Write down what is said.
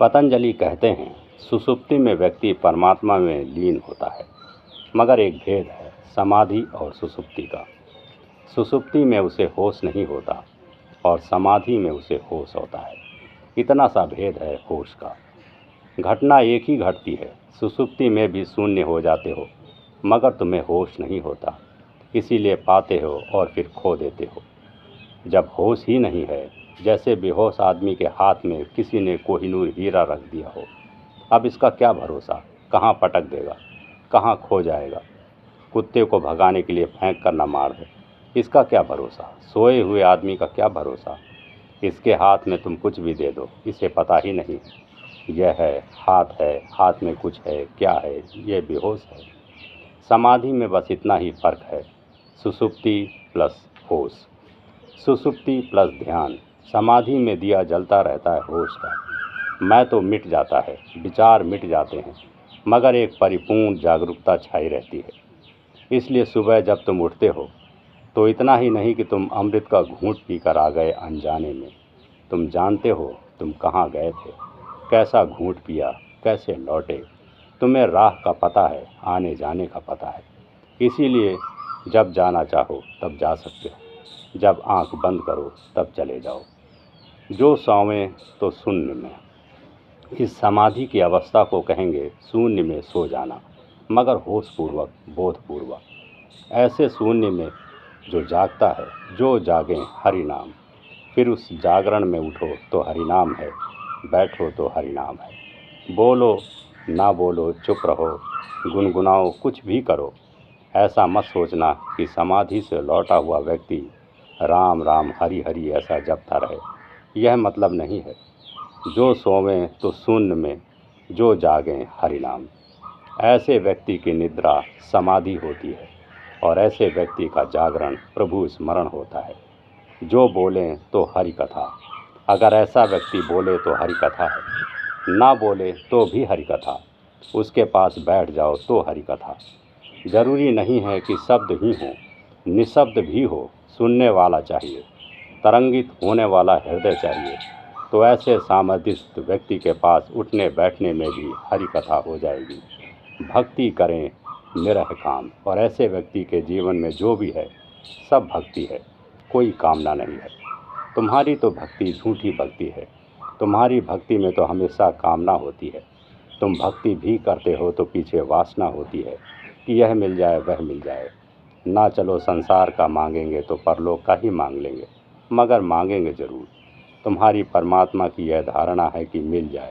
पतंजलि कहते हैं, सुषुप्ति में व्यक्ति परमात्मा में लीन होता है। मगर एक भेद है समाधि और सुषुप्ति का। सुषुप्ति में उसे होश नहीं होता और समाधि में उसे होश होता है। इतना सा भेद है होश का। घटना एक ही घटती है। सुषुप्ति में भी शून्य हो जाते हो, मगर तुम्हें होश नहीं होता, इसीलिए पाते हो और फिर खो देते हो। जब होश ही नहीं है, जैसे बेहोश आदमी के हाथ में किसी ने कोहिनूर हीरा रख दिया हो। अब इसका क्या भरोसा, कहाँ पटक देगा, कहाँ खो जाएगा। कुत्ते को भगाने के लिए फेंक कर न मार दे, इसका क्या भरोसा। सोए हुए आदमी का क्या भरोसा। इसके हाथ में तुम कुछ भी दे दो, इसे पता ही नहीं यह है, हाथ में कुछ है, क्या है, यह बेहोश है। समाधि में बस इतना ही फर्क है, सुषुप्ति प्लस होश, सुषुप्ति प्लस ध्यान। समाधि में दिया जलता रहता है होश का। मैं तो मिट जाता है, विचार मिट जाते हैं, मगर एक परिपूर्ण जागरूकता छाई रहती है। इसलिए सुबह जब तुम उठते हो तो इतना ही नहीं कि तुम अमृत का घूंट पीकर आ गए अनजाने में। तुम जानते हो तुम कहाँ गए थे, कैसा घूंट पिया, कैसे लौटे। तुम्हें राह का पता है, आने जाने का पता है। इसीलिए जब जाना चाहो तब जा सकते हो, जब आंख बंद करो तब चले जाओ। जो सोवे तो शून्य में। इस समाधि की अवस्था को कहेंगे शून्य में सो जाना, मगर होशपूर्वक, बोधपूर्वक। ऐसे शून्य में जो जागता है, जो जागे हरि नाम। फिर उस जागरण में उठो तो हरि नाम है, बैठो तो हरि नाम है। बोलो ना बोलो, चुप रहो, गुनगुनाओ, कुछ भी करो। ऐसा मत सोचना कि समाधि से लौटा हुआ व्यक्ति राम राम हरि हरि ऐसा जपता रहे। यह मतलब नहीं है। जो सोवें तो शून्य में, जो जागें हरि नाम। ऐसे व्यक्ति की निद्रा समाधि होती है और ऐसे व्यक्ति का जागरण प्रभु स्मरण होता है। जो बोलें तो हरि कथा। अगर ऐसा व्यक्ति बोले तो हरि कथा है, ना बोले तो भी हरि कथा। उसके पास बैठ जाओ तो हरि कथा। जरूरी नहीं है कि शब्द ही हो, निशब्द भी हो, सुनने वाला चाहिए, तरंगित होने वाला हृदय चाहिए। तो ऐसे सामर्थ्यस्थ व्यक्ति के पास उठने बैठने में भी हरि कथा हो जाएगी। भक्ति करें निरह काम, और ऐसे व्यक्ति के जीवन में जो भी है सब भक्ति है, कोई कामना नहीं है। तुम्हारी तो भक्ति झूठी भक्ति है। तुम्हारी भक्ति में तो हमेशा कामना होती है। तुम भक्ति भी करते हो तो पीछे वासना होती है कि यह मिल जाए, वह मिल जाए। ना चलो संसार का मांगेंगे तो परलोक का ही मांग लेंगे, मगर मांगेंगे ज़रूर। तुम्हारी परमात्मा की यह धारणा है कि मिल जाए,